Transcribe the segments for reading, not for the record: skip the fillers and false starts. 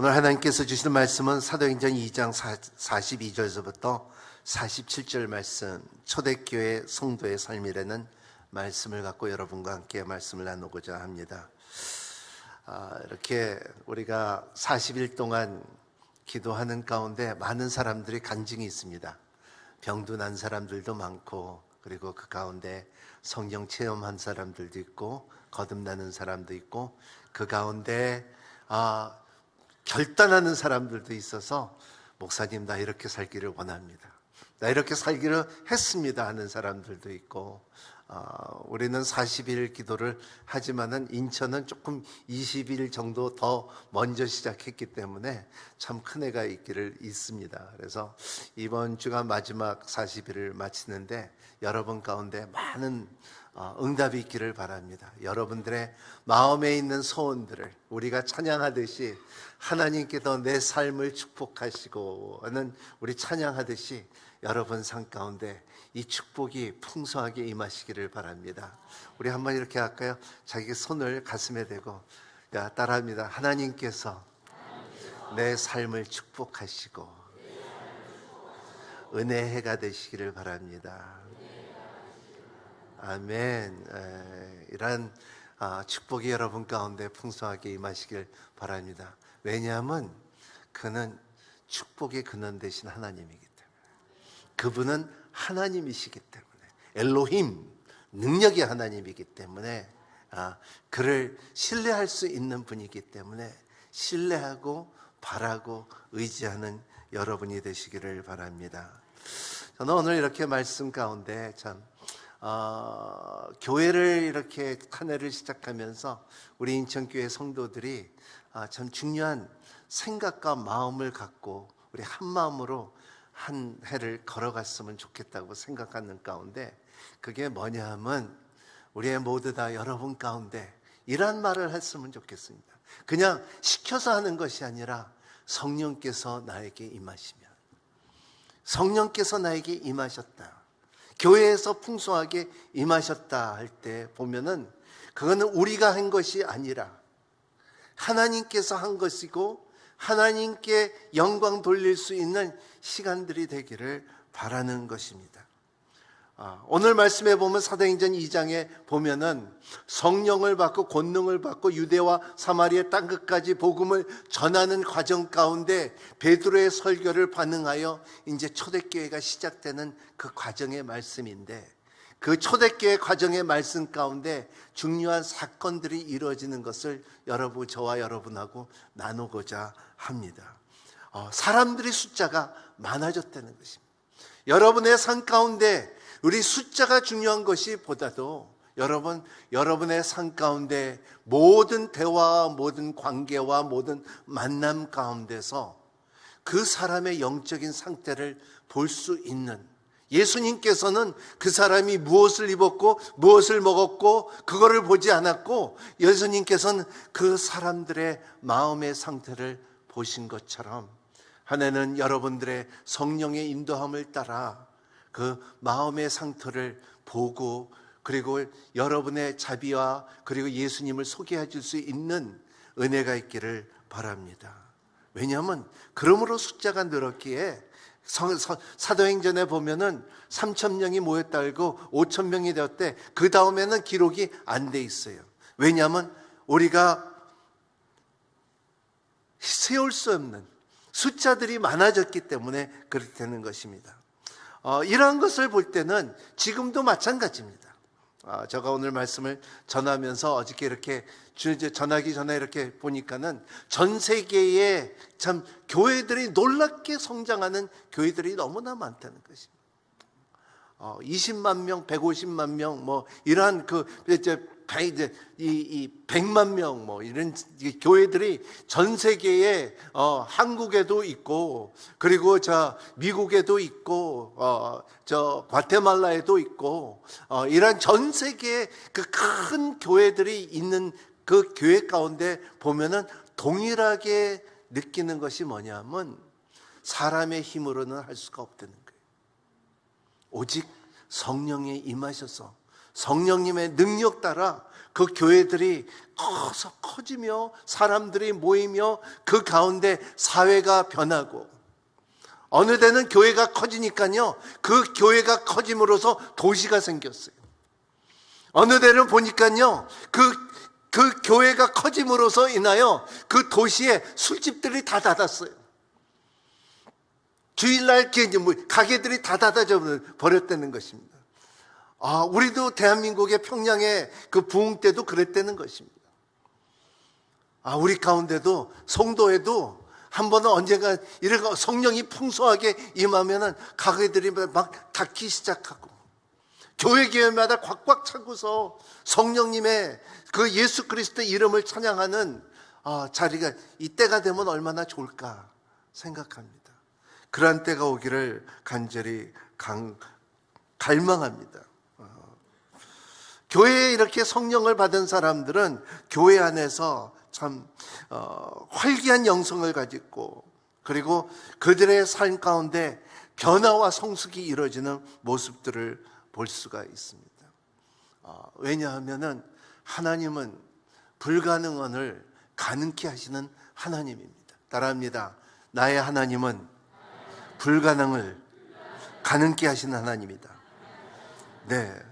오늘 하나님께서 주시는 말씀은 사도행전 2장 42절에서부터 47절 말씀, 초대교회 성도의 삶이라는 말씀을 갖고 여러분과 함께 말씀을 나누고자 합니다. 이렇게 우리가 40일 동안 기도하는 가운데 많은 사람들이 간증이 있습니다. 병도 난 사람들도 많고, 그리고 그 가운데 성령 체험한 사람들도 있고, 거듭나는 사람도 있고, 그 가운데 결단하는 사람들도 있어서, 목사님 나 이렇게 살기를 원합니다, 나 이렇게 살기를 했습니다 하는 사람들도 있고, 우리는 40일 기도를 하지만은 인천은 조금 20일 정도 더 먼저 시작했기 때문에 참 큰 애가 있습니다. 그래서 이번 주가 마지막 40일을 마치는데 여러분 가운데 많은 응답이 있기를 바랍니다. 여러분들의 마음에 있는 소원들을 우리가 찬양하듯이 하나님께서 내 삶을 축복하시고 하는 우리 찬양하듯이 여러분 삶 가운데 이 축복이 풍성하게 임하시기를 바랍니다. 우리 한번 이렇게 할까요? 자기 손을 가슴에 대고 따라합니다. 하나님께서 내 삶을 축복하시고 은혜의 해가 되시기를 바랍니다. 아멘. 이런 축복이 여러분 가운데 풍성하게 임하시길 바랍니다. 왜냐하면 그는 축복의 근원 되신 하나님이기 때문에, 그분은 하나님이시기 때문에, 엘로힘, 능력의 하나님이기 때문에, 그를 신뢰할 수 있는 분이기 때문에 신뢰하고 바라고 의지하는 여러분이 되시기를 바랍니다. 저는 오늘 이렇게 말씀 가운데 참 교회를 이렇게 한 해를 시작하면서 우리 인천교회 성도들이 참 중요한 생각과 마음을 갖고 우리 한 마음으로 한 해를 걸어갔으면 좋겠다고 생각하는 가운데, 그게 뭐냐 하면 우리의 모두 다 여러분 가운데 이런 말을 했으면 좋겠습니다. 그냥 시켜서 하는 것이 아니라 성령께서 나에게 임하시면, 성령께서 나에게 임하셨다, 교회에서 풍성하게 임하셨다 할 때 보면은 그거는 우리가 한 것이 아니라 하나님께서 한 것이고, 하나님께 영광 돌릴 수 있는 시간들이 되기를 바라는 것입니다. 오늘 말씀에 보면 사도행전 2장에 보면은 성령을 받고 권능을 받고 유대와 사마리아 땅끝까지 복음을 전하는 과정 가운데 베드로의 설교를 반응하여 이제 초대교회가 시작되는 그 과정의 말씀인데, 그 초대교회 과정의 말씀 가운데 중요한 사건들이 이루어지는 것을 저와 여러분하고 나누고자 합니다. 사람들의 숫자가 많아졌다는 것입니다. 여러분의 삶 가운데 우리 숫자가 중요한 것이 보다도 여러분의 삶 가운데 모든 대화와 모든 관계와 모든 만남 가운데서 그 사람의 영적인 상태를 볼 수 있는, 예수님께서는 그 사람이 무엇을 입었고 무엇을 먹었고 그거를 보지 않았고, 예수님께서는 그 사람들의 마음의 상태를 보신 것처럼 한 해는 여러분들의 성령의 인도함을 따라 그 마음의 상태를 보고, 그리고 여러분의 자비와 그리고 예수님을 소개해 줄 수 있는 은혜가 있기를 바랍니다. 왜냐하면 그러므로 숫자가 늘었기에 사도행전에 보면은 3,000명이 모였다 알고 5,000명이 되었대. 그 다음에는 기록이 안 돼 있어요. 왜냐하면 우리가 세울 수 없는 숫자들이 많아졌기 때문에 그렇게 되는 것입니다. 이러한 것을 볼 때는 지금도 마찬가지입니다. 제가 오늘 말씀을 전하면서 어저께 이렇게 전하기 전에 이렇게 보니까는 전 세계에 참 교회들이 놀랍게 성장하는 교회들이 너무나 많다는 것입니다. 20만 명, 150만 명, 뭐 이러한 이 100만 명 뭐 이런 교회들이 전 세계에 한국에도 있고, 그리고 미국에도 있고, 과테말라에도 있고, 이런 전 세계에 그 큰 교회들이 있는 그 교회 가운데 보면은 동일하게 느끼는 것이 뭐냐면 사람의 힘으로는 할 수가 없다는 거예요. 오직 성령이 임하셔서 성령님의 능력 따라 그 교회들이 커지며 사람들이 모이며 그 가운데 사회가 변하고, 어느 때는 교회가 커지니까요, 그 교회가 커짐으로써 도시가 생겼어요. 어느 때는 보니까요, 그 교회가 커짐으로써 인하여 그 도시에 술집들이 다 닫았어요. 주일날 가게들이 다 닫아져 버렸다는 것입니다. 우리도 대한민국의 평양의 그 부흥 때도 그랬다는 것입니다. 우리 가운데도 성도에도 한 번은 언젠가 이렇게 성령이 풍성하게 임하면은 가게들이 막 닫기 시작하고, 교회마다 꽉꽉 차고서 성령님의 그 예수 그리스도의 이름을 찬양하는 자리가, 이때가 되면 얼마나 좋을까 생각합니다. 그러한 때가 오기를 간절히 갈망합니다. 교회에 이렇게 성령을 받은 사람들은 교회 안에서 참 활기한 영성을 가지고, 그리고 그들의 삶 가운데 변화와 성숙이 이루어지는 모습들을 볼 수가 있습니다. 왜냐하면은 하나님은 불가능한을 가능케 하시는 하나님입니다. 따라합니다. 나의 하나님은 불가능을 가능케 하시는 하나님이다. 네.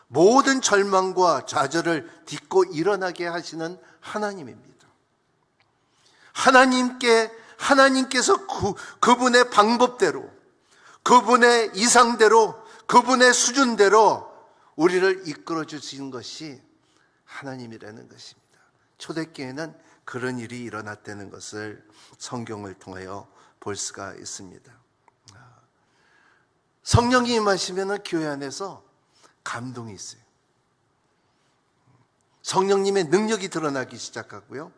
모든 절망과 좌절을 딛고 일어나게 하시는 하나님입니다. 하나님께서 그분의 방법대로, 그분의 이상대로, 그분의 수준대로 우리를 이끌어 주시는 것이 하나님이라는 것입니다. 초대교회는 그런 일이 일어났다는 것을 성경을 통하여 볼 수가 있습니다. 성령이 임하시면 교회 안에서 감동이 있어요. 성령님의 능력이 드러나기 시작하고요.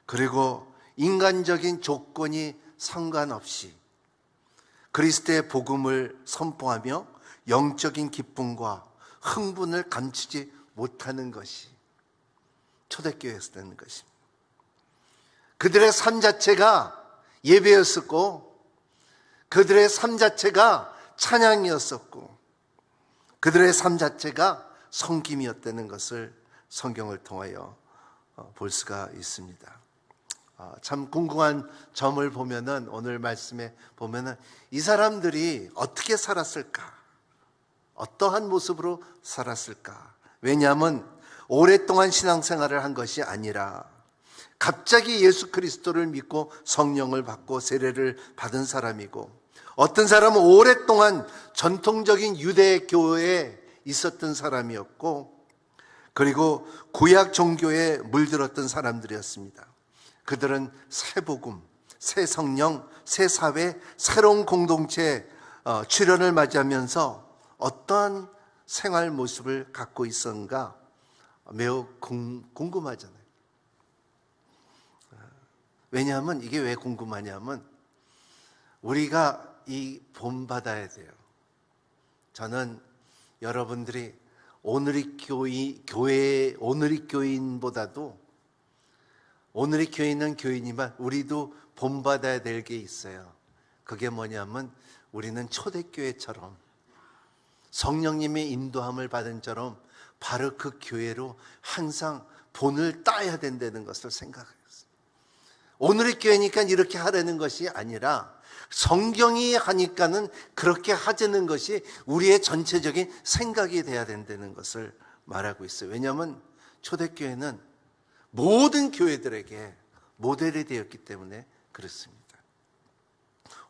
그리고 인간적인 조건이 상관없이 그리스도의 복음을 선포하며 영적인 기쁨과 흥분을 감추지 못하는 것이 초대교회에서 되는 것입니다. 그들의 삶 자체가 예배였었고, 그들의 삶 자체가 찬양이었었고, 그들의 삶 자체가 섬김이었다는 것을 성경을 통하여 볼 수가 있습니다. 참 궁금한 점을 보면은, 오늘 말씀에 보면은 이 사람들이 어떻게 살았을까? 어떠한 모습으로 살았을까? 왜냐하면 오랫동안 신앙생활을 한 것이 아니라 갑자기 예수 그리스도를 믿고 성령을 받고 세례를 받은 사람이고, 어떤 사람은 오랫동안 전통적인 유대 교회에 있었던 사람이었고, 그리고 구약 종교에 물들었던 사람들이었습니다. 그들은 새 복음, 새 성령, 새 사회, 새로운 공동체 출현을 맞이하면서 어떠한 생활 모습을 갖고 있었는가 매우 궁금하잖아요. 왜냐하면 이게 왜 궁금하냐면, 우리가 이 본받아야 돼요. 저는 여러분들이 오늘의 교인보다도, 오늘의 교인은 교인이지만 우리도 본받아야 될 게 있어요. 그게 뭐냐면, 우리는 초대교회처럼 성령님의 인도함을 받은 처럼 바로 그 교회로 항상 본을 따야 된다는 것을 생각했어요. 오늘의 교회니까 이렇게 하라는 것이 아니라, 성경이 하니까는 그렇게 하자는 것이 우리의 전체적인 생각이 돼야 된다는 것을 말하고 있어요. 왜냐하면 초대교회는 모든 교회들에게 모델이 되었기 때문에 그렇습니다.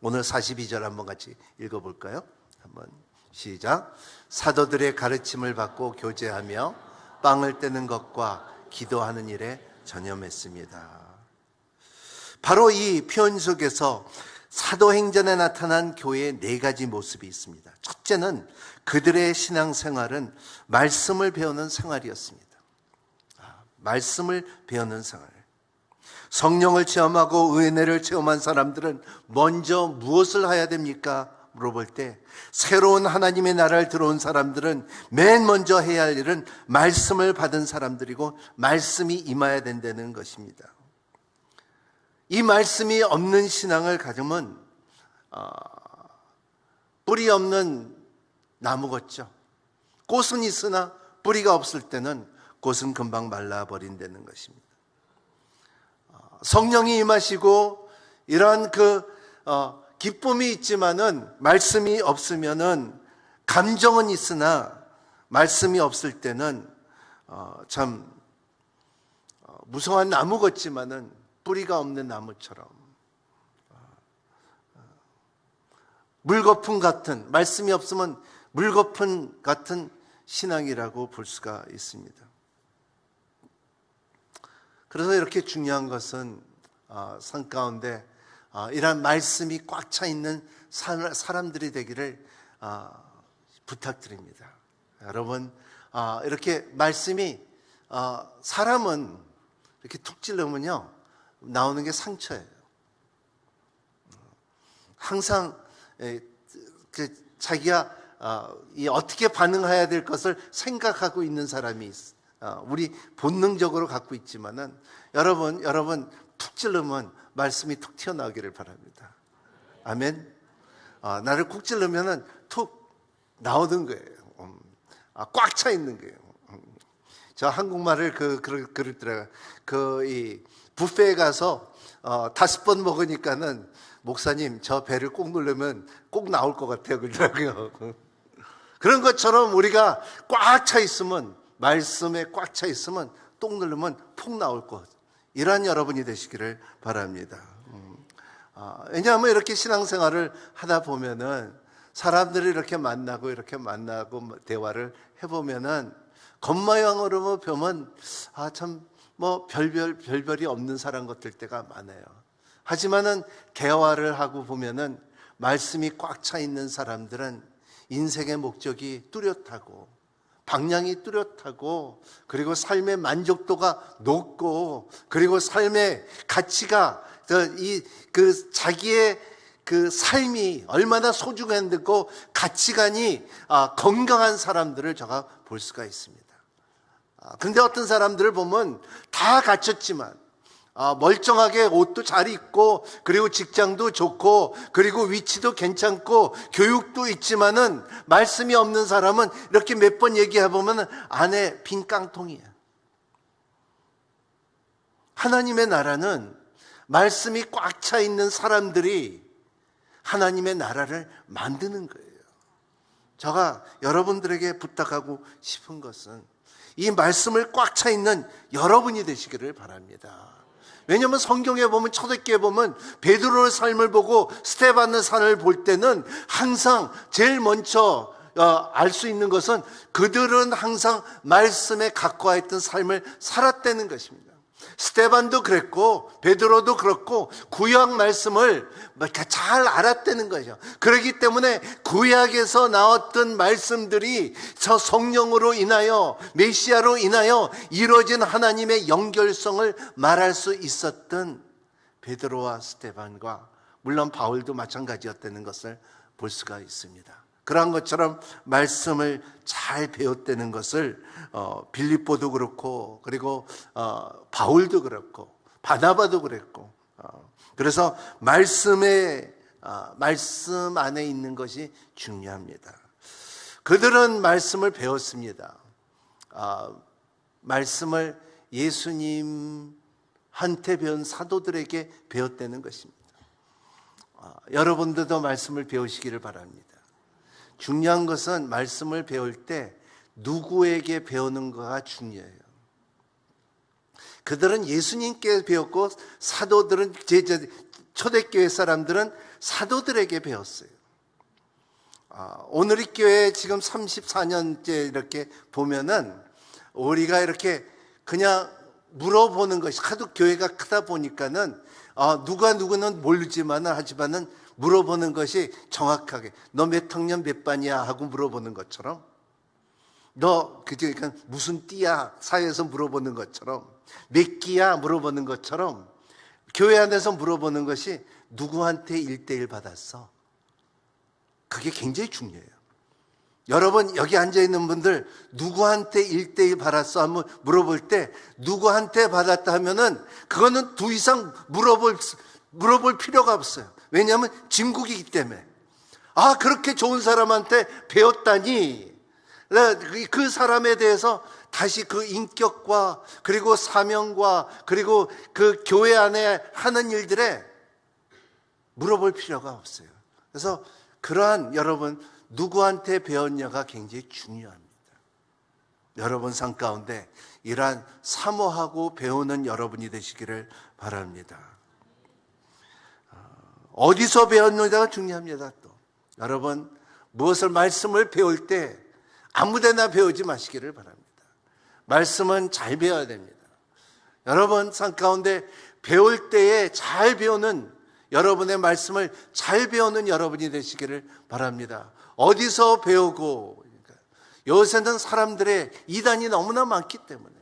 오늘 42절 한번 같이 읽어볼까요? 한번 시작. 사도들의 가르침을 받고 교제하며 빵을 떼는 것과 기도하는 일에 전념했습니다. 바로 이 표현 속에서 사도행전에 나타난 교회의 네 가지 모습이 있습니다. 첫째는 그들의 신앙생활은 말씀을 배우는 생활이었습니다. 말씀을 배우는 생활. 성령을 체험하고 은혜를 체험한 사람들은 먼저 무엇을 해야 됩니까? 물어볼 때, 새로운 하나님의 나라를 들어온 사람들은 맨 먼저 해야 할 일은 말씀을 받은 사람들이고, 말씀이 임해야 된다는 것입니다. 이 말씀이 없는 신앙을 가지면 뿌리 없는 나무 같죠. 꽃은 있으나 뿌리가 없을 때는 꽃은 금방 말라버린다는 것입니다. 성령이 임하시고 이러한 기쁨이 있지만은 말씀이 없으면은, 감정은 있으나 말씀이 없을 때는 참 무성한 나무 같지만은 뿌리가 없는 나무처럼, 물거품 같은, 말씀이 없으면 물거품 같은 신앙이라고 볼 수가 있습니다. 그래서 이렇게 중요한 것은 삶 가운데 이러한 말씀이 꽉 차 있는 사람들이 되기를 부탁드립니다. 여러분, 이렇게 말씀이, 사람은 이렇게 툭 찔러면요 나오는 게 상처예요. 항상 자기가 어떻게 반응해야 될 것을 생각하고 있는 사람이 우리 본능적으로 갖고 있지만은, 여러분 툭 찔르면 말씀이 툭 튀어나오기를 바랍니다. 아멘. 나를 쿡 찔르면은 툭 나오는 거예요. 꽉 차 있는 거예요. 저 한국말을 그러더라고요. 이 뷔페에 가서 5번 먹으니까는, 목사님 저 배를 꼭 누르면 꼭 나올 것 같아요, 그러더라고요. 그런 것처럼 우리가 꽉 차 있으면, 말씀에 꽉 차 있으면 똥 누르면 폭 나올 것, 이러한 여러분이 되시기를 바랍니다. 왜냐하면 이렇게 신앙생활을 하다 보면은 사람들이 이렇게 만나고 대화를 해보면은 겉모양으로 보면 참 별별이 없는 사람 같을 때가 많아요. 하지만은 대화를 하고 보면은 말씀이 꽉 차 있는 사람들은 인생의 목적이 뚜렷하고 방향이 뚜렷하고, 그리고 삶의 만족도가 높고, 그리고 삶의 가치가 자기의 삶이 얼마나 소중한고 가치관이 건강한 사람들을 제가 볼 수가 있습니다. 근데 어떤 사람들을 보면 다 갖췄지만, 멀쩡하게 옷도 잘 입고, 그리고 직장도 좋고, 그리고 위치도 괜찮고, 교육도 있지만은 말씀이 없는 사람은 이렇게 몇 번 얘기해보면 안에 빈 깡통이야. 하나님의 나라는 말씀이 꽉 차 있는 사람들이 하나님의 나라를 만드는 거예요. 제가 여러분들에게 부탁하고 싶은 것은 이 말씀을 꽉 차 있는 여러분이 되시기를 바랍니다. 왜냐하면 성경에 보면, 초대교회에 보면 베드로의 삶을 보고 스데반의 삶을 볼 때는 항상 제일 먼저 알 수 있는 것은 그들은 항상 말씀에 가까워 있던 삶을 살았다는 것입니다. 스데반도 그랬고 베드로도 그렇고 구약 말씀을 잘 알았다는 거죠. 그렇기 때문에 구약에서 나왔던 말씀들이 저 성령으로 인하여, 메시아로 인하여 이루어진 하나님의 연결성을 말할 수 있었던 베드로와 스데반과, 물론 바울도 마찬가지였다는 것을 볼 수가 있습니다. 그러한 것처럼 말씀을 잘 배웠다는 것을 빌립보도 그렇고, 그리고 바울도 그렇고, 바나바도 그랬고, 그래서 말씀 안에 있는 것이 중요합니다. 그들은 말씀을 배웠습니다. 말씀을 예수님한테 배운 사도들에게 배웠다는 것입니다. 여러분들도 말씀을 배우시기를 바랍니다. 중요한 것은 말씀을 배울 때 누구에게 배우는가가 중요해요. 그들은 예수님께 배웠고, 사도들은, 초대교회 사람들은 사도들에게 배웠어요. 오늘의 교회 지금 34년째 이렇게 보면은 우리가 이렇게 그냥 물어보는 것이, 하도 교회가 크다 보니까는 누구는 모르지만은, 하지만은 물어보는 것이 정확하게, 너 몇 학년 몇 반이야 하고 물어보는 것처럼, 너 그러니까 무슨 띠야 사회에서 물어보는 것처럼, 몇 기야 물어보는 것처럼, 교회 안에서 물어보는 것이 누구한테 1대1 받았어? 그게 굉장히 중요해요. 여러분 여기 앉아있는 분들 누구한테 1대1 받았어 한번 물어볼 때, 누구한테 받았다 하면은 그거는 더 이상 물어볼 필요가 없어요. 왜냐하면 진국이기 때문에. 그렇게 좋은 사람한테 배웠다니, 그 사람에 대해서 다시 그 인격과 그리고 사명과 그리고 그 교회 안에 하는 일들에 물어볼 필요가 없어요. 그래서 그러한 여러분 누구한테 배웠냐가 굉장히 중요합니다. 여러분 삶 가운데 이러한 사모하고 배우는 여러분이 되시기를 바랍니다. 어디서 배웠느냐가 중요합니다. 또 여러분 무엇을 말씀을 배울 때 아무데나 배우지 마시기를 바랍니다. 말씀은 잘 배워야 됩니다. 여러분 삶 가운데 배울 때에 잘 배우는 여러분의 말씀을 잘 배우는 여러분이 되시기를 바랍니다. 어디서 배우고 요새는 사람들의 이단이 너무나 많기 때문에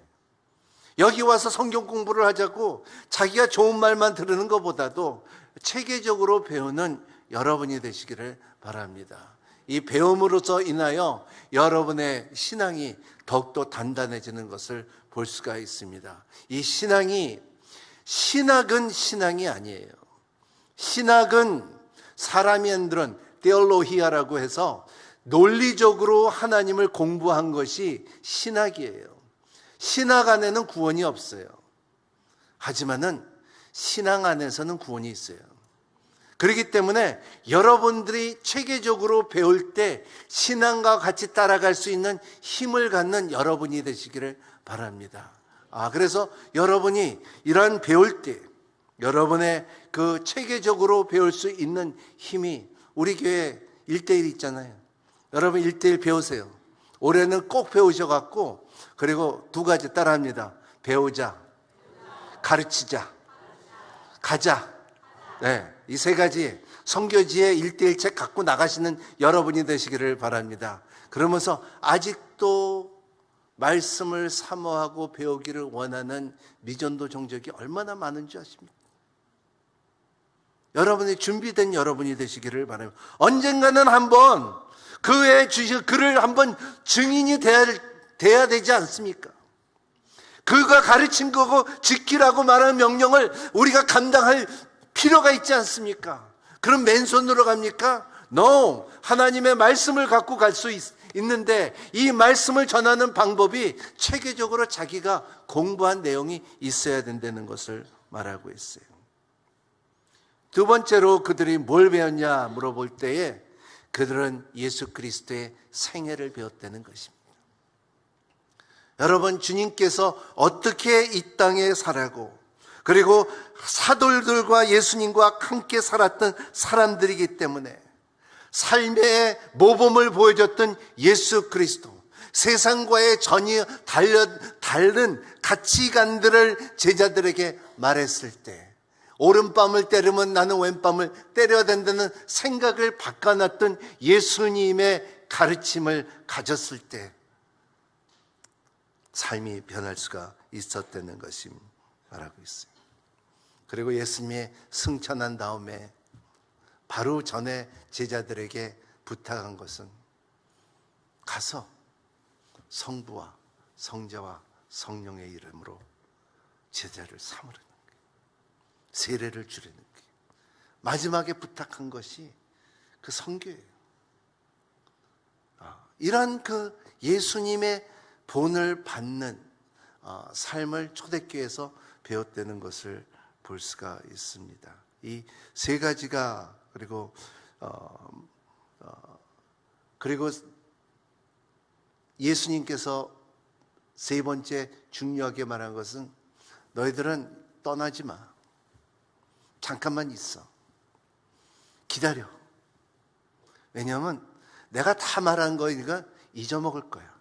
여기 와서 성경 공부를 하자고 자기가 좋은 말만 들으는 것보다도 체계적으로 배우는 여러분이 되시기를 바랍니다. 이 배움으로서 인하여 여러분의 신앙이 더욱더 단단해지는 것을 볼 수가 있습니다. 이 신학은 신앙이 아니에요. 신학은 사람이 만드는 데올로히아라고 해서 논리적으로 하나님을 공부한 것이 신학이에요. 신학 안에는 구원이 없어요. 하지만은 신앙 안에서는 구원이 있어요. 그렇기 때문에 여러분들이 체계적으로 배울 때 신앙과 같이 따라갈 수 있는 힘을 갖는 여러분이 되시기를 바랍니다. 그래서 여러분이 이러한 배울 때 여러분의 그 체계적으로 배울 수 있는 힘이 우리 교회 1:1 있잖아요. 여러분 1:1 배우세요. 올해는 꼭 배우셔갖고 그리고 2가지 따라합니다. 배우자, 가르치자, 가자. 네, 이 3가지 선교지에 1:1 책 갖고 나가시는 여러분이 되시기를 바랍니다. 그러면서 아직도 말씀을 사모하고 배우기를 원하는 미전도 종족이 얼마나 많은 줄 아십니까? 여러분이 준비된 여러분이 되시기를 바랍니다. 언젠가는 한번 그의 주신 그를 한번 증인이 돼야 되지 않습니까? 그가 가르친 거고 지키라고 말하는 명령을 우리가 감당할 필요가 있지 않습니까? 그럼 맨손으로 갑니까? No! 하나님의 말씀을 갖고 갈 수 있는데 이 말씀을 전하는 방법이 체계적으로 자기가 공부한 내용이 있어야 된다는 것을 말하고 있어요. 2번째로 그들이 뭘 배웠냐 물어볼 때에 그들은 예수 그리스도의 생애를 배웠다는 것입니다. 여러분 주님께서 어떻게 이 땅에 살아고 그리고 사도들과 예수님과 함께 살았던 사람들이기 때문에 삶의 모범을 보여줬던 예수 그리스도, 세상과의 전혀 다른 가치관들을 제자들에게 말했을 때 오른밤을 때리면 나는 왼밤을 때려야 된다는 생각을 바꿔놨던 예수님의 가르침을 가졌을 때 삶이 변할 수가 있었다는 것이 말하고 있어요. 그리고 예수님이 승천한 다음에 바로 전에 제자들에게 부탁한 것은 가서 성부와 성자와 성령의 이름으로 제자를 삼으라는 거예요. 세례를 주라는 거예요. 마지막에 부탁한 것이 그 선교예요. 이런 그 예수님의 본을 받는 삶을 초대교회에서 배웠다는 것을 볼 수가 있습니다. 이 3가지가 그리고 예수님께서 3번째 중요하게 말한 것은 너희들은 떠나지 마. 잠깐만 있어. 기다려. 왜냐하면 내가 다 말한 거니까 잊어먹을 거야.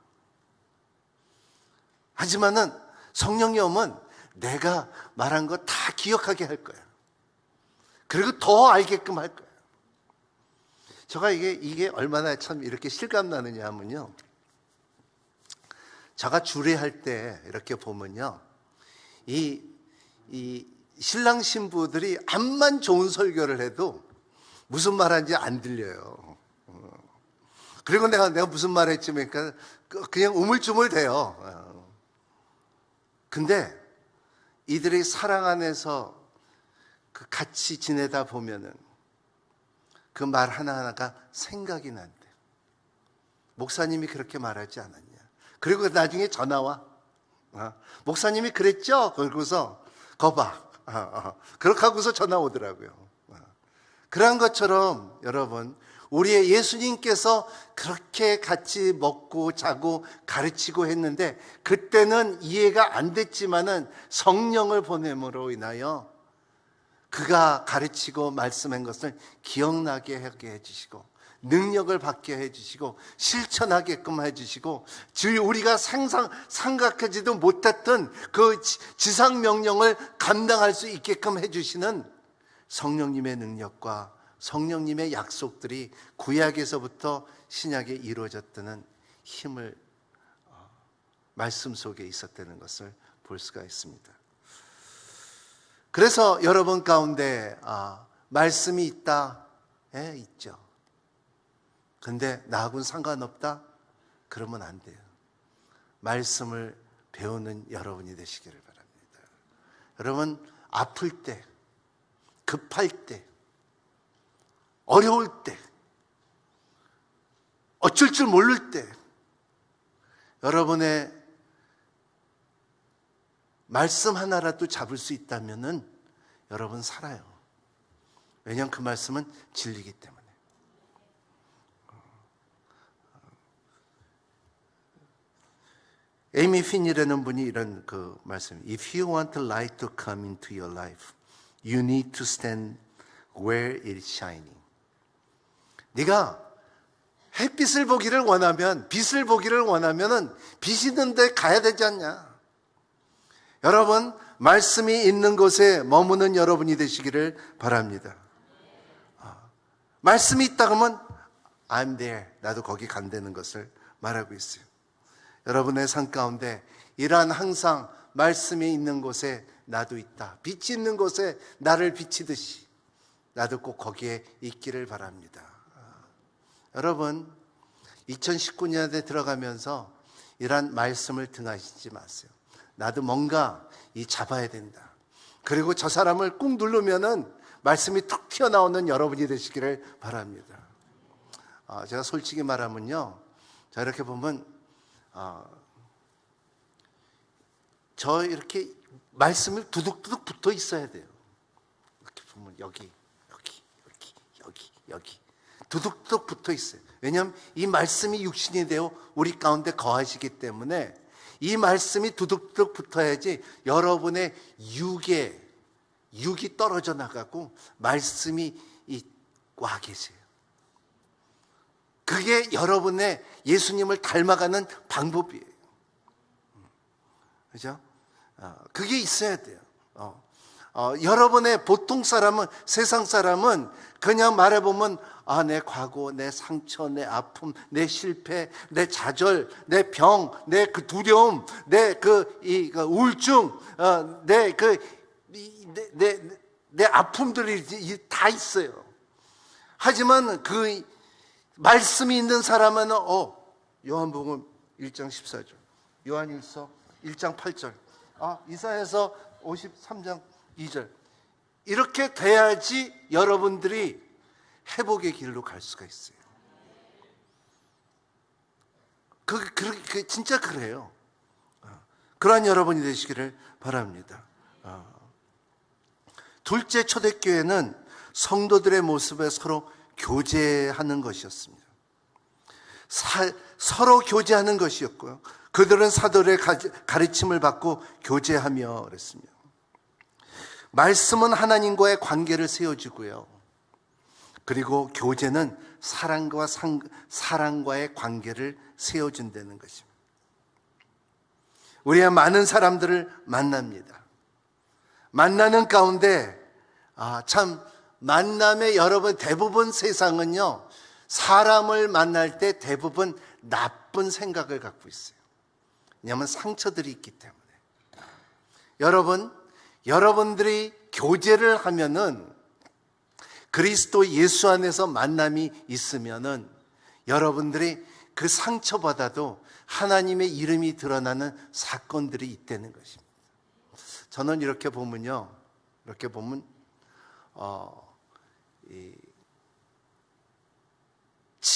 하지만은 성령이 오면 내가 말한 거 다 기억하게 할 거야. 그리고 더 알게끔 할 거야. 제가 이게 얼마나 참 이렇게 실감 나느냐 하면요. 제가 주례할 때 이렇게 보면요. 이 신랑 신부들이 암만 좋은 설교를 해도 무슨 말하는지 안 들려요. 그리고 내가 무슨 말 했지 그러니까 그냥 우물쭈물 돼요. 근데 이들이 사랑 안에서 그 같이 지내다 보면은 그 말 하나하나가 생각이 난대요. 목사님이 그렇게 말하지 않았냐. 그리고 나중에 전화와. 목사님이 그랬죠? 그러고서 거봐. 그렇게 하고서 전화 오더라고요. 그런 것처럼 여러분, 우리의 예수님께서 그렇게 같이 먹고 자고 가르치고 했는데 그때는 이해가 안 됐지만은 성령을 보냄으로 인하여 그가 가르치고 말씀한 것을 기억나게 하게 해주시고 능력을 받게 해주시고 실천하게끔 해주시고 우리가 생각하지도 못했던 그 지상명령을 감당할 수 있게끔 해주시는 성령님의 능력과 성령님의 약속들이 구약에서부터 신약에 이루어졌다는 힘을 말씀 속에 있었다는 것을 볼 수가 있습니다. 그래서 여러분 가운데 말씀이 있다? 예, 있죠. 근데 나하고는 상관없다? 그러면 안 돼요. 말씀을 배우는 여러분이 되시기를 바랍니다. 여러분, 아플 때, 급할 때, 어려울 때, 어쩔 줄 모를 때 여러분의 말씀 하나라도 잡을 수 있다면은 여러분 살아요. 왜냐하면 그 말씀은 진리이기 때문에. 에이미 핀이라는 분이 이런 그 말씀, If you want the light to come into your life, you need to stand where it is shining. 네가 햇빛을 보기를 원하면, 빛을 보기를 원하면은 빛 있는 데 가야 되지 않냐. 여러분, 말씀이 있는 곳에 머무는 여러분이 되시기를 바랍니다. 말씀이 있다 그러면 I'm there, 나도 거기 간다는 것을 말하고 있어요. 여러분의 삶 가운데 이러한 항상 말씀이 있는 곳에 나도 있다, 빛이 있는 곳에 나를 비치듯이 나도 꼭 거기에 있기를 바랍니다. 여러분, 2019년에 들어가면서 이러한 말씀을 등하시지 마세요. 나도 뭔가 잡아야 된다. 그리고 저 사람을 꾹 누르면은 말씀이 툭 튀어나오는 여러분이 되시기를 바랍니다. 제가 솔직히 말하면요, 자 이렇게 보면 저 이렇게 말씀이 두둑두둑 붙어 있어야 돼요. 이렇게 보면 여기 두둑두둑 붙어 있어요. 왜냐하면 이 말씀이 육신이 되어 우리 가운데 거하시기 때문에 이 말씀이 두둑두둑 붙어야지 여러분의 육이 떨어져 나가고 말씀이 와 계세요. 그게 여러분의 예수님을 닮아가는 방법이에요. 그죠? 그게 있어야 돼요. 여러분의 보통 사람은, 세상 사람은 그냥 말해보면 내 과거, 내 상처, 내 아픔, 내 실패, 내 좌절, 내 병, 내 그 두려움, 내 우울증, 내 아픔들이 다 있어요. 하지만 그 말씀이 있는 사람은 요한복음 1장 14절, 요한일서 1장 8절, 이사야서 53장 2절, 이렇게 돼야지 여러분들이 회복의 길로 갈 수가 있어요. 진짜 그래요. 그러한 여러분이 되시기를 바랍니다. 둘째, 초대교회는 성도들의 모습에 서로 교제하는 것이었습니다. 서로 교제하는 것이었고요. 그들은 사도의 가르침을 받고 교제하며 그랬습니다. 말씀은 하나님과의 관계를 세워주고요. 그리고 교제는 사랑과의 관계를 세워준다는 것입니다. 우리가 많은 사람들을 만납니다. 만나는 가운데 참 만남의 여러분 대부분 세상은요, 사람을 만날 때 대부분 나쁜 생각을 갖고 있어요. 왜냐하면 상처들이 있기 때문에. 여러분들이 교제를 하면은, 그리스도 예수 안에서 만남이 있으면은 여러분들이 그 상처보다도 하나님의 이름이 드러나는 사건들이 있다는 것입니다. 저는 이렇게 보면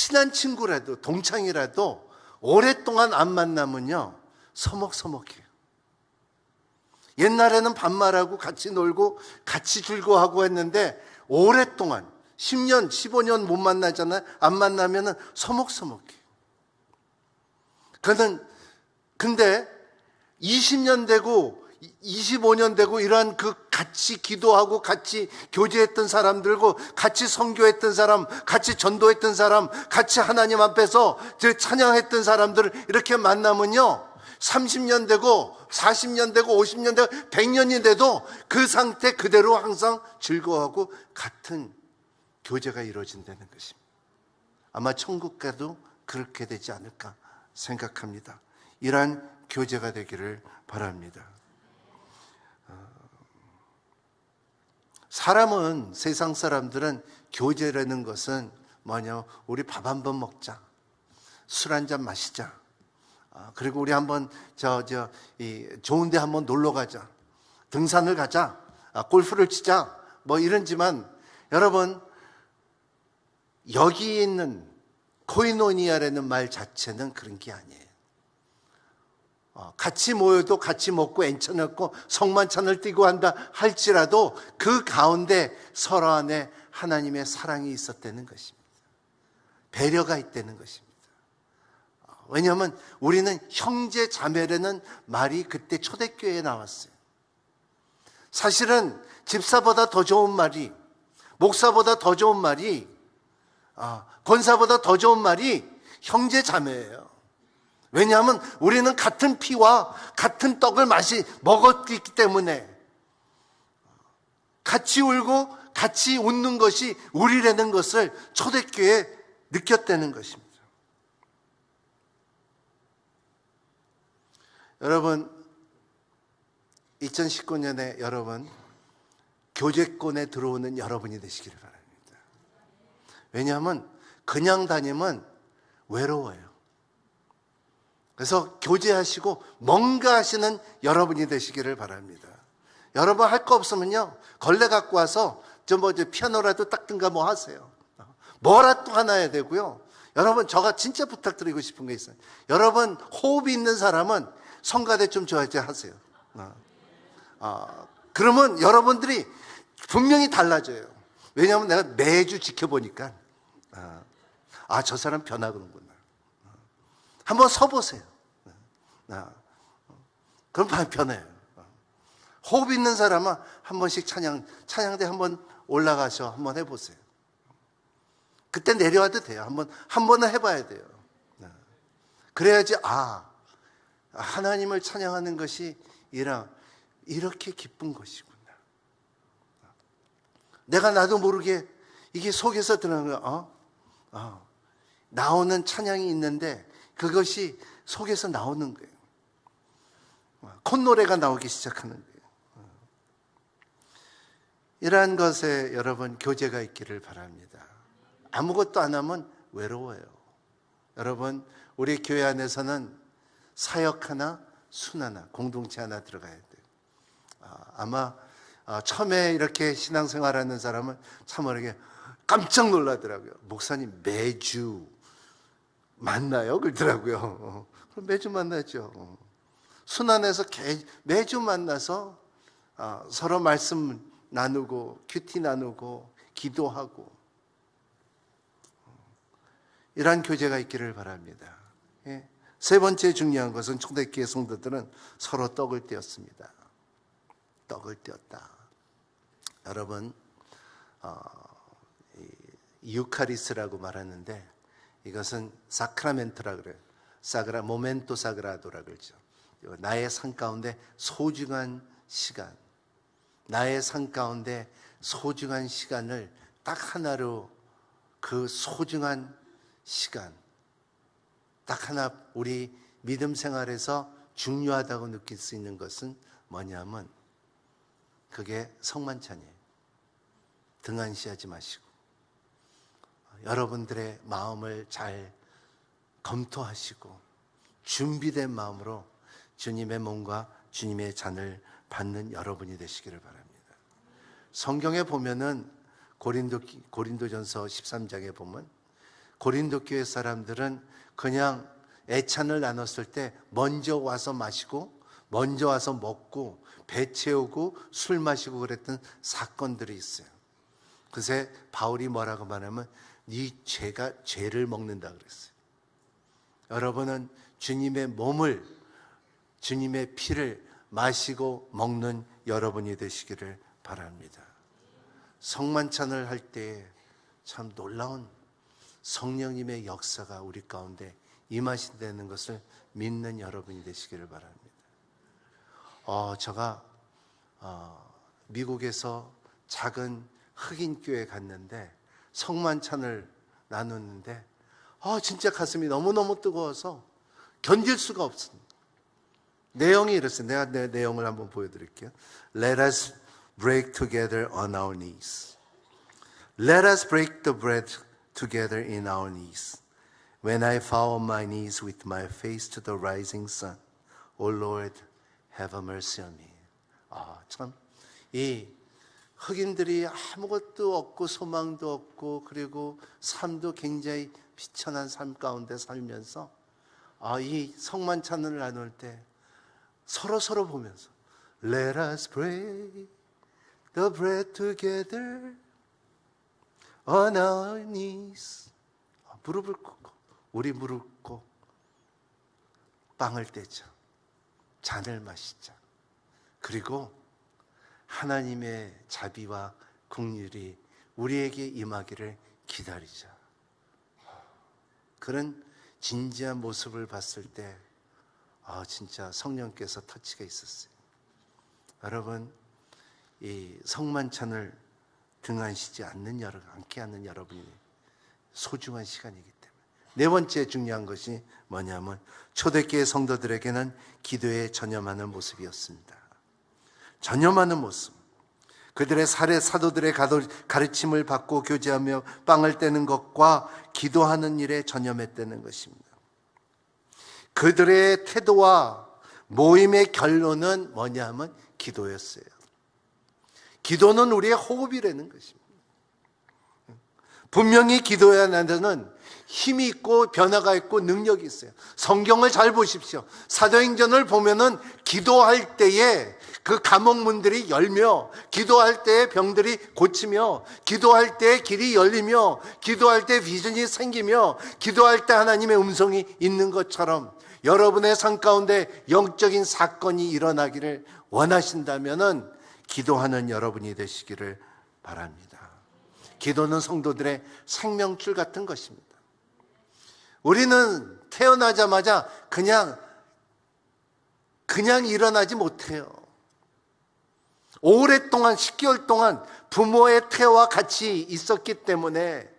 친한 친구라도 동창이라도 오랫동안 안 만나면요 서먹서먹해요. 옛날에는 반말하고 같이 놀고 같이 즐거워하고 했는데 오랫동안 10년, 15년 못 만나잖아요. 안 만나면은 서먹서먹해요. 근데 20년 되고 25년 되고 이러한 그 같이 기도하고 같이 교제했던 사람들고 같이 선교했던 사람, 같이 전도했던 사람, 같이 하나님 앞에서 찬양했던 사람들을 이렇게 만나면요 30년 되고 40년 되고 50년 되고 100년이 돼도 그 상태 그대로 항상 즐거워하고 같은 교제가 이루어진다는 것입니다. 아마 천국 가도 그렇게 되지 않을까 생각합니다. 이러한 교제가 되기를 바랍니다. 사람은, 세상 사람들은 교제라는 것은 뭐냐, 우리 밥 한번 먹자, 술 한잔 마시자, 그리고 우리 한번 좋은 데 한번 놀러 가자, 등산을 가자, 골프를 치자, 뭐 이런지만 여러분, 여기 있는 코이노니아라는 말 자체는 그런 게 아니에요. 같이 모여도 같이 먹고 엔천했고 성만찬을 띠고 한다 할지라도 그 가운데 서로 안에 하나님의 사랑이 있었다는 것입니다. 배려가 있다는 것입니다. 왜냐하면 우리는 형제 자매라는 말이 그때 초대교회에 나왔어요. 사실은 집사보다 더 좋은 말이, 목사보다 더 좋은 말이, 권사보다 더 좋은 말이 형제 자매예요. 왜냐하면 우리는 같은 피와 같은 떡을 먹었기 때문에 같이 울고 같이 웃는 것이 우리라는 것을 초대교회에 느꼈다는 것입니다. 여러분, 2019년에 여러분 교제권에 들어오는 여러분이 되시기를 바랍니다. 왜냐하면 그냥 다니면 외로워요. 그래서 교제하시고 뭔가 하시는 여러분이 되시기를 바랍니다. 여러분 할 거 없으면요 걸레 갖고 와서 피아노라도 닦든가 뭐 하세요. 뭐라도 하나 해야 되고요. 여러분, 제가 진짜 부탁드리고 싶은 게 있어요. 여러분 호흡이 있는 사람은 성가대 좀 좋아하세요. 그러면 여러분들이 분명히 달라져요. 왜냐하면 내가 매주 지켜보니까 저 사람 변하는구나. 한번 서보세요. 그럼 변해요. 호흡 있는 사람은 한 번씩 찬양대 한번 올라가서 한번 해보세요. 그때 내려와도 돼요. 한 번은 해봐야 돼요. 그래야지 하나님을 찬양하는 것이 이렇게 기쁜 것이구나. 내가 나도 모르게 이게 속에서 드러나는 거야. 나오는 찬양이 있는데 그것이 속에서 나오는 거예요. 콧노래가 나오기 시작하는 거예요. 이러한 것에 여러분 교제가 있기를 바랍니다. 아무것도 안 하면 외로워요. 여러분, 우리 교회 안에서는 사역 하나, 순 하나, 공동체 하나 들어가야 돼요. 아마 처음에 이렇게 신앙생활하는 사람은 참 이렇게 깜짝 놀라더라고요. 목사님 매주 만나요? 그러더라고요. 그럼 매주 만나죠. 순환해서 매주 만나서 서로 말씀 나누고 큐티 나누고 기도하고 이러한 교제가 있기를 바랍니다. 세 번째 중요한 것은 초대교회 성도들은 서로 떡을 떼었습니다. 떡을 떼었다. 여러분, 유카리스라고 말하는데 이것은 사크라멘트라 그래요. 모멘토 사그라도라 그러죠. 나의 삶 가운데 소중한 시간, 나의 삶 가운데 소중한 시간을 딱 하나로, 그 소중한 시간 딱 하나, 우리 믿음 생활에서 중요하다고 느낄 수 있는 것은 뭐냐면 그게 성만찬이에요. 등한시하지 마시고 여러분들의 마음을 잘 검토하시고 준비된 마음으로 주님의 몸과 주님의 잔을 받는 여러분이 되시기를 바랍니다. 성경에 보면은 고린도전서 13장에 보면 고린도 교회 사람들은 그냥 애찬을 나눴을 때 먼저 와서 마시고 먼저 와서 먹고 배 채우고 술 마시고 그랬던 사건들이 있어요. 그새 바울이 뭐라고 말하면 네 죄가 죄를 먹는다 그랬어요. 여러분은 주님의 몸을, 주님의 피를 마시고 먹는 여러분이 되시기를 바랍니다. 성만찬을 할 때 참 놀라운 성령님의 역사가 우리 가운데 임하신다는 것을 믿는 여러분이 되시기를 바랍니다. 제가 미국에서 작은 흑인 교회에 갔는데 성만찬을 나눴는데 진짜 가슴이 너무너무 뜨거워서 견딜 수가 없습니다. 내용이 이랬어요. 내가 내용을 한번 보여드릴게요. Let us break together on our knees. Let us break the bread together in our knees. When I fall on my knees with my face to the rising sun, O Lord, have mercy on me. 참, 이 흑인들이 아무것도 없고 소망도 없고 그리고 삶도 굉장히 비천한 삶 가운데 살면서 이 성만찬을 나눌 때 서로 보면서 Let us break the bread together on our knees. 무릎을 꿇고 우리 무릎 꿇고 빵을 떼자. 잔을 마시자. 그리고 하나님의 자비와 긍휼이 우리에게 임하기를 기다리자. 그런 진지한 모습을 봤을 때 진짜 성령께서 터치가 있었어요. 여러분, 이 성만찬을 등한시지 않게 하는 여러분이 소중한 시간이기 때문에. 네 번째 중요한 것이 뭐냐면 초대교회 성도들에게는 기도에 전념하는 모습이었습니다. 전념하는 모습. 그들의 사도들의 가르침을 받고 교제하며 빵을 떼는 것과 기도하는 일에 전념했다는 것입니다. 그들의 태도와 모임의 결론은 뭐냐면 기도였어요. 기도는 우리의 호흡이라는 것입니다. 분명히 기도해야 하는 힘이 있고 변화가 있고 능력이 있어요. 성경을 잘 보십시오. 사도행전을 보면은 기도할 때에 그 감옥문들이 열며, 기도할 때에 병들이 고치며, 기도할 때에 길이 열리며, 기도할 때 비전이 생기며, 기도할 때 하나님의 음성이 있는 것처럼 여러분의 삶 가운데 영적인 사건이 일어나기를 원하신다면은 기도하는 여러분이 되시기를 바랍니다. 기도는 성도들의 생명줄 같은 것입니다. 우리는 태어나자마자 그냥 일어나지 못해요. 오랫동안 10개월 동안 부모의 태와 같이 있었기 때문에,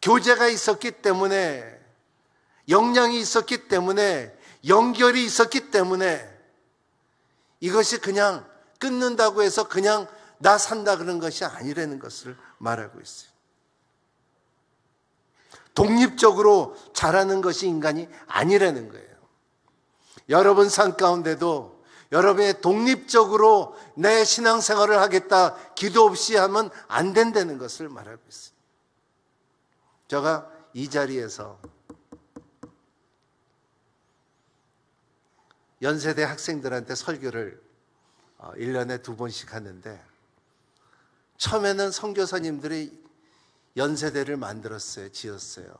교제가 있었기 때문에, 영향이 있었기 때문에, 연결이 있었기 때문에 이것이 그냥 끊는다고 해서 그냥 나 산다 그런 것이 아니라는 것을 말하고 있어요. 독립적으로 자라는 것이 인간이 아니라는 거예요. 여러분 삶 가운데도 여러분의 독립적으로 내 신앙생활을 하겠다 기도 없이 하면 안 된다는 것을 말하고 있어요. 제가 이 자리에서 연세대 학생들한테 설교를 1년에 2번씩 하는데, 처음에는 선교사님들이 연세대를 만들었어요. 지었어요.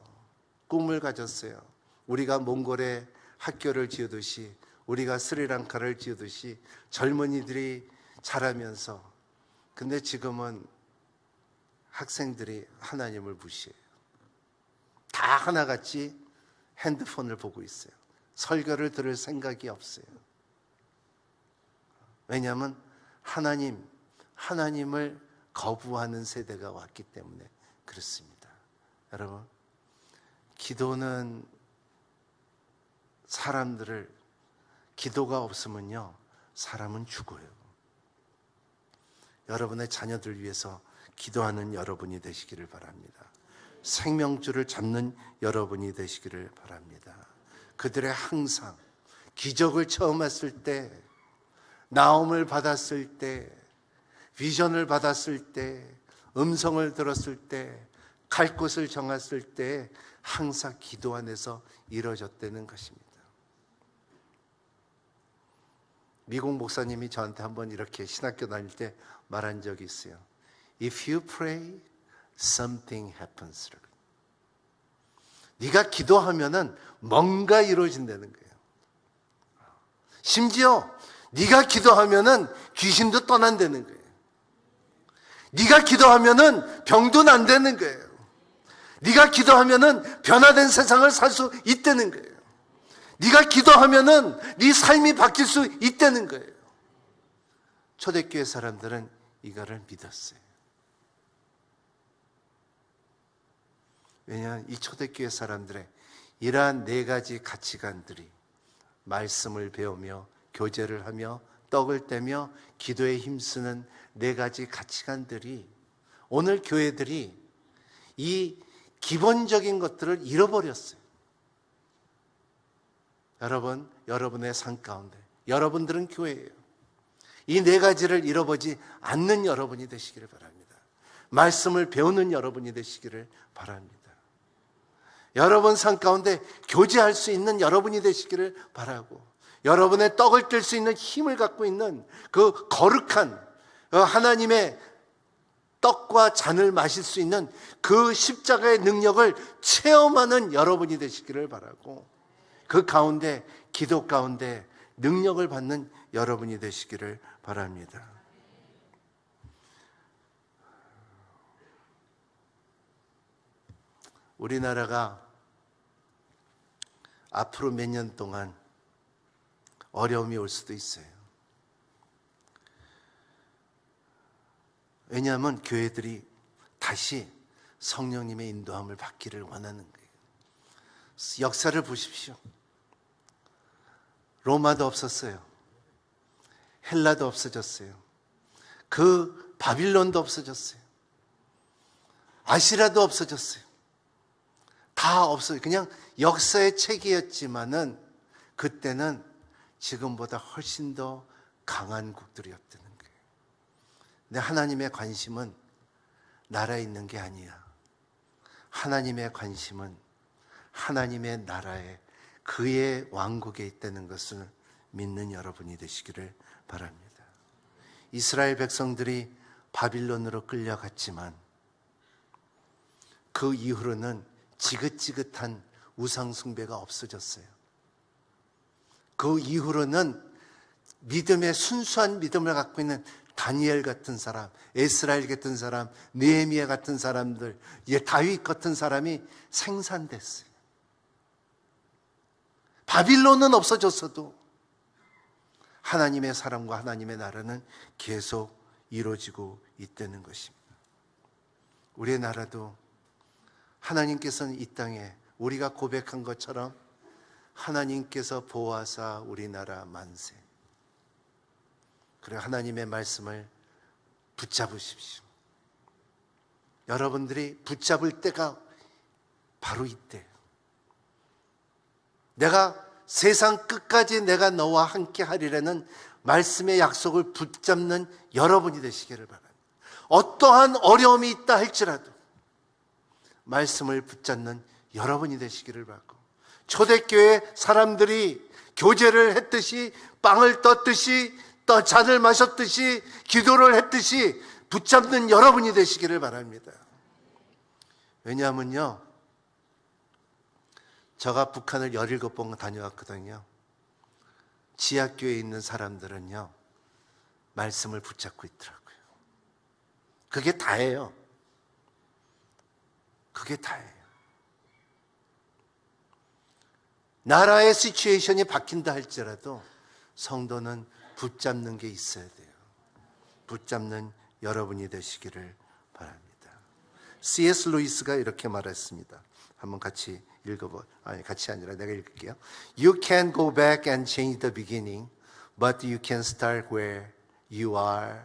꿈을 가졌어요. 우리가 몽골에 학교를 지으듯이, 우리가 스리랑카를 지으듯이 젊은이들이 자라면서. 근데 지금은 학생들이 하나님을 무시해요. 다 하나같이 핸드폰을 보고 있어요. 설교를 들을 생각이 없어요. 왜냐하면 하나님을 거부하는 세대가 왔기 때문에 그렇습니다. 여러분, 기도는 기도가 없으면요, 사람은 죽어요. 여러분의 자녀들 위해서 기도하는 여러분이 되시기를 바랍니다. 생명줄을 잡는 여러분이 되시기를 바랍니다. 그들의 항상 기적을 처음 했을 때, 나음을 받았을 때, 비전을 받았을 때, 음성을 들었을 때 갈 곳을 정했을 때 항상 기도 안에서 이루어졌다는 것입니다. 미국 목사님이 저한테 한번 이렇게 신학교 다닐 때 말한 적이 있어요. If you pray, something happens. 네가 기도하면은 뭔가 이루어진다는 거예요. 심지어 네가 기도하면은 귀신도 떠난다는 거예요. 네가 기도하면은 병도 난다는 거예요. 네가 기도하면은 변화된 세상을 살 수 있다는 거예요. 네가 기도하면은 네 삶이 바뀔 수 있다는 거예요. 초대교회 사람들은 이거를 믿었어요. 왜냐하면 이 초대교회 사람들의 이러한 네 가지 가치관들이 말씀을 배우며 교제를 하며 떡을 떼며 기도에 힘쓰는 네 가지 가치관들이 오늘 교회들이 이 기본적인 것들을 잃어버렸어요. 여러분, 여러분의 삶 가운데 여러분들은 교회예요. 이 네 가지를 잃어보지 않는 여러분이 되시기를 바랍니다. 말씀을 배우는 여러분이 되시기를 바랍니다. 여러분 삶 가운데 교제할 수 있는 여러분이 되시기를 바라고, 여러분의 떡을 뗄 수 있는 힘을 갖고 있는 그 거룩한 하나님의 떡과 잔을 마실 수 있는 그 십자가의 능력을 체험하는 여러분이 되시기를 바라고, 그 가운데 기도 가운데 능력을 받는 여러분이 되시기를 바랍니다. 우리나라가 앞으로 몇 년 동안 어려움이 올 수도 있어요. 왜냐하면 교회들이 다시 성령님의 인도함을 받기를 원하는 거예요. 역사를 보십시오. 로마도 없었어요. 헬라도 없어졌어요. 그 바빌론도 없어졌어요. 아시라도 없어졌어요. 다 없어요. 그냥 역사의 책이었지만은 그때는 지금보다 훨씬 더 강한 국들이었다는 거예요. 근데 하나님의 관심은 나라에 있는 게 아니야. 하나님의 관심은 하나님의 나라에, 그의 왕국에 있다는 것을 믿는 여러분이 되시기를 바랍니다. 이스라엘 백성들이 바빌론으로 끌려갔지만 그 이후로는 지긋지긋한 우상숭배가 없어졌어요. 그 이후로는 믿음의 순수한 믿음을 갖고 있는 다니엘 같은 사람, 에스라엘 같은 사람, 느헤미야 같은 사람들, 다윗 같은 사람이 생산됐어요. 바빌론은 없어졌어도 하나님의 사랑과 하나님의 나라는 계속 이루어지고 있다는 것입니다. 우리의 나라도 하나님께서는 이 땅에 우리가 고백한 것처럼 하나님께서 보호하사 우리나라 만세. 그래, 하나님의 말씀을 붙잡으십시오. 여러분들이 붙잡을 때가 바로 이때. 내가 세상 끝까지 내가 너와 함께 하리라는 말씀의 약속을 붙잡는 여러분이 되시기를 바랍니다. 어떠한 어려움이 있다 할지라도 말씀을 붙잡는 여러분이 되시기를 바라고, 초대교회 사람들이 교제를 했듯이, 빵을 떴듯이, 또 잔을 마셨듯이, 기도를 했듯이 붙잡는 여러분이 되시기를 바랍니다. 왜냐하면요, 제가 북한을 17번 다녀왔거든요. 지하교회에 있는 사람들은요, 말씀을 붙잡고 있더라고요. 그게 다예요. 그게 다예요. 나라의 시츄에이션이 바뀐다 할지라도 성도는 붙잡는 게 있어야 돼요. 붙잡는 여러분이 되시기를 바랍니다. C.S. 루이스가 이렇게 말했습니다. 한번 같이 읽어보, 아니 같이 아니라 내가 읽을게요. You can go back and change the beginning, but you can start where you are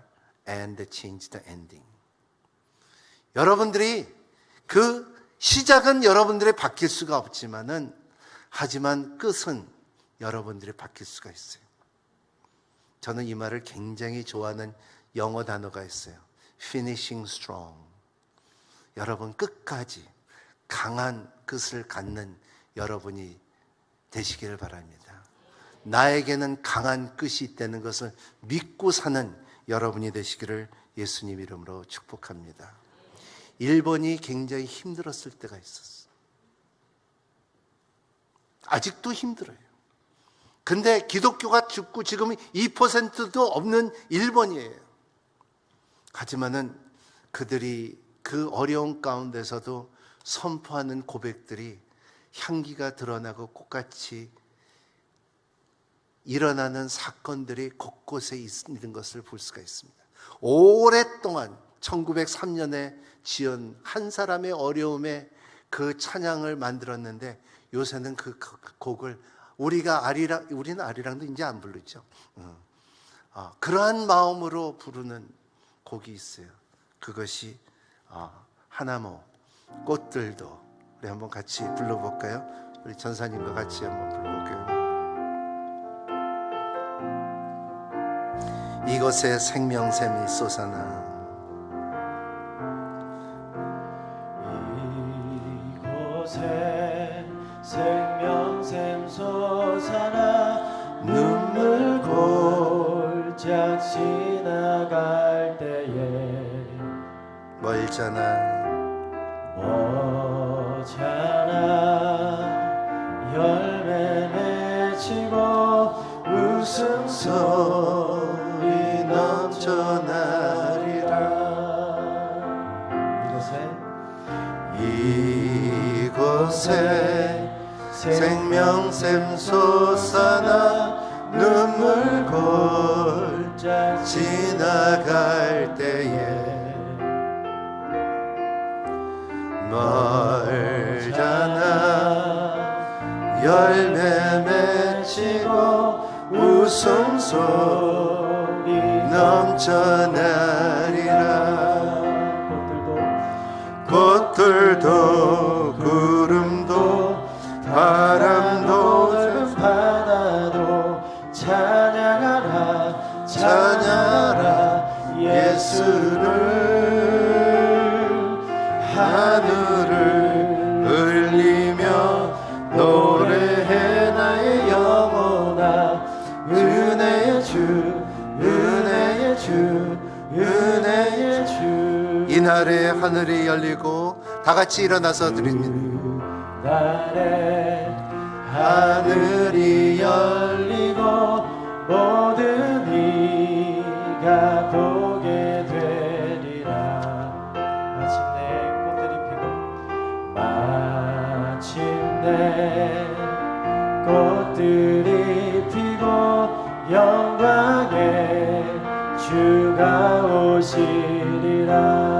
and change the ending. 여러분들이 그 시작은 여러분들이 바뀔 수가 없지만은, 하지만 끝은 여러분들이 바뀔 수가 있어요. 저는 이 말을 굉장히 좋아하는 영어 단어가 있어요. Finishing strong. 여러분 끝까지 강한 끝을 갖는 여러분이 되시기를 바랍니다. 나에게는 강한 끝이 있다는 것을 믿고 사는 여러분이 되시기를 예수님 이름으로 축복합니다. 일본이 굉장히 힘들었을 때가 있었어. 아직도 힘들어요. 근데 기독교가 죽고 지금 2%도 없는 일본이에요. 하지만은 그들이 그 어려운 가운데서도 선포하는 고백들이 향기가 드러나고 꽃같이 일어나는 사건들이 곳곳에 있는 것을 볼 수가 있습니다. 오랫동안 1903년에 지은 한 사람의 어려움에 그 찬양을 만들었는데 요새는 그 곡을 우리는 아리랑도 이제 안 부르죠. 그러한 마음으로 부르는 곡이 있어요. 그것이 하나모 꽃들도. 우리 한번 같이 불러볼까요? 우리 전사님과 같이 한번 불러볼게요. 이곳에 생명샘이 솟아나 이곳에 생명샘 솟아나 눈물 골짝 지나갈 때에 멀잖아 열매 맺히고 웃음소리 넘쳐나리라. 이곳에 생명샘 솟아나 눈물 골짝 지나갈 때에 멀잖아 열매 맺히고 웃음소리 넘쳐나리라. 꽃들도 구름도 바람도 넓은 바다도 찬양하라 찬양하라 예수를. 하늘을 흘리며 노래해 나의 영혼아 은혜의 주 은혜의 주 은혜의 주. 이날에 하늘이 열리고 다 같이 일어나서 드립니다. 이날에 하늘이 열리고 모든 이가 보게 되리라. 마침내 꽃들이 피고 영광의 주가 오시리라.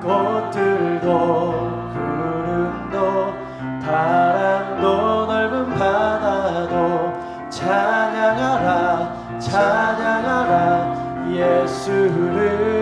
꽃들도 구름도 바람도 넓은 바다도 찬양하라 찬양하라 예수를.